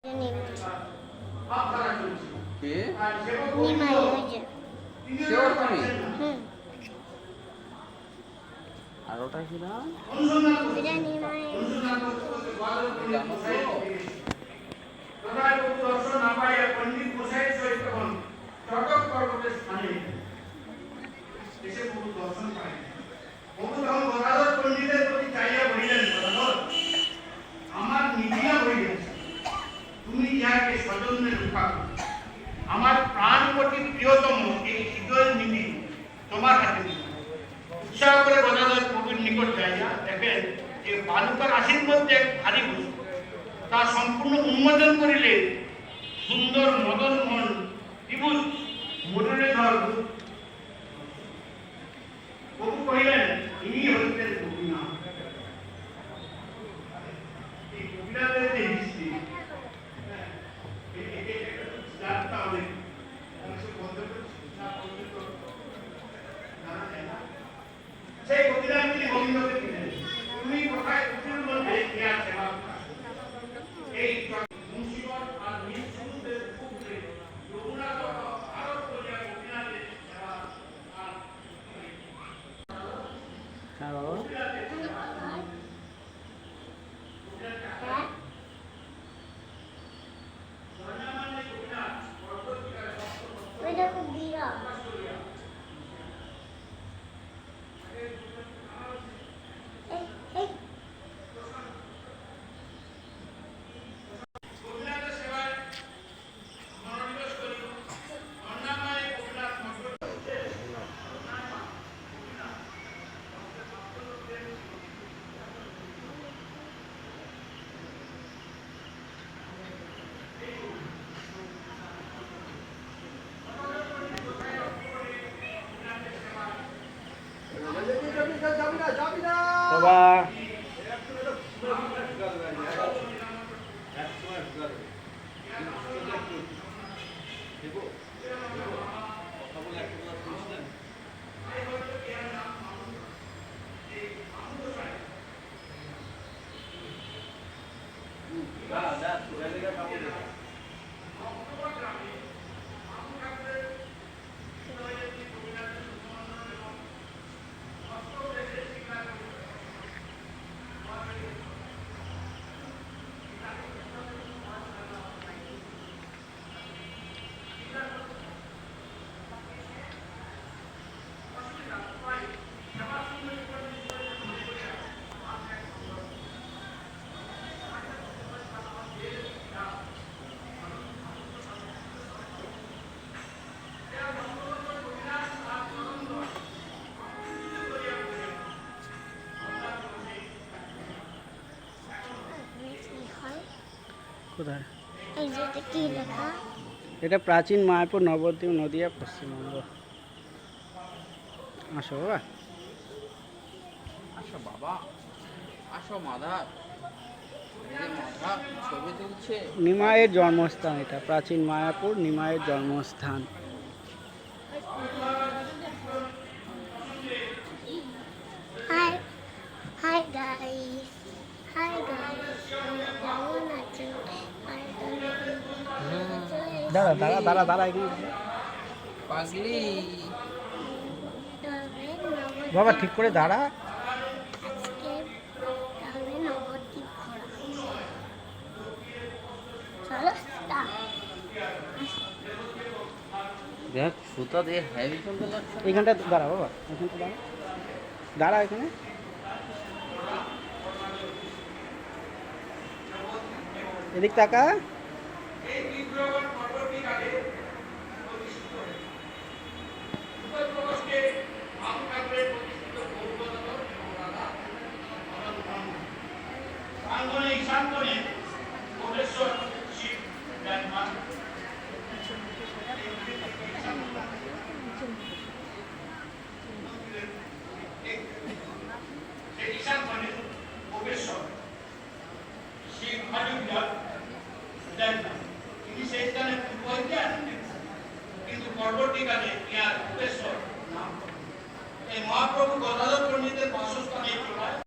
কে নিমাই ওই যে শিওর তুমি? হুম আর ওটা কি নাম এটা নিমাই জানো তো? প্রধান দর্শন না পাইয়া পণ্ডিত গোসাই সহিত চটক পর্বতের স্থানে এসে গুরু দর্শন পায়। বহু তখন গদাধর পণ্ডিতের প্রতি চাইয়া বলিলেন, গদাধর, আমার নিধিয়া হইয়াছে, তুমি যাকে স্বজন্যে রক্ষা করো। আমার প্রাণপতি প্রিয়তম এই হৃদয় নিধি তোমার হাতে দিল। উৎসাহ করে গদাধর প্রভুর নিকট যাইয়া দেখেন যে বালুকার রাশির মধ্যে এক ভারী বস্তু, তা সম্পূর্ণ উন্মোচন করিলে সুন্দর মদনমোহন ত্রিভুজ মুরলীধর প্রভু কহিলেন, ইনি হইতেন গোপীনাথ। এই গোপীনাথের যে হিস্ট্রি জানতে হবে, সেই গোপীনাথ তিনি গোবিন্দকে দিলেন, তুমি কোথায় পুকুরের মধ্যে ইহার সেবা করো। এই মুন্সিগঞ্জ আর নীল সমুদ্রের পুকুরে যমুনা তট ভারত করিয়া গোপীনাথের সেবা আর হ্যাঁ বাবা ওইটা খুব বিরল এই এই গোপীনাথের সেবায় মনোনিবেশ করি। অন্নাময় গোপীনাথ মন্ত্র বাবা কোথায়? এই যে এটা কি লেখা এটা প্রাচীন মায়াপুর নবদ্বীপ নদিয়া পশ্চিমবঙ্গ। আসো বাবা আসো বাবা আসো মাধব মাধব ছবি তুলছে। নিমাইয়ের জন্মস্থান, এটা প্রাচীন মায়াপুর নিমাইয়ের জন্মস্থান। হাই হাই গাইস কেমন আছেন? দাঁড়া দাঁড়া দাঁড়া দাঁড়া এখানে পাগলি বাবা ঠিক করে দাঁড়া। আজকে তাহলে নবদ্বীপ ঘোরা চলো start। দেখ সুতা দিয়ে হেভি সুন্দর লাগছে। এইখানটা দাঁড়া বাবা, এখানটা দাঁড়া দাঁড়া এখানে। এদিক তাকা। ঈশানকোণে কোটেশ্বর শিব বিরাজমান। সেই ঈশানকোণে কোটেশ্বর শিব বিরাজমান। তিনি সেই স্থানে পূর্ব হইতে আসেন, কিন্তু পরবর্তীকালে ইহার কোটেশ্বর নাম। এই মহাপ্রভু গদাধর পণ্ডিতের বাসস্থানে চলায়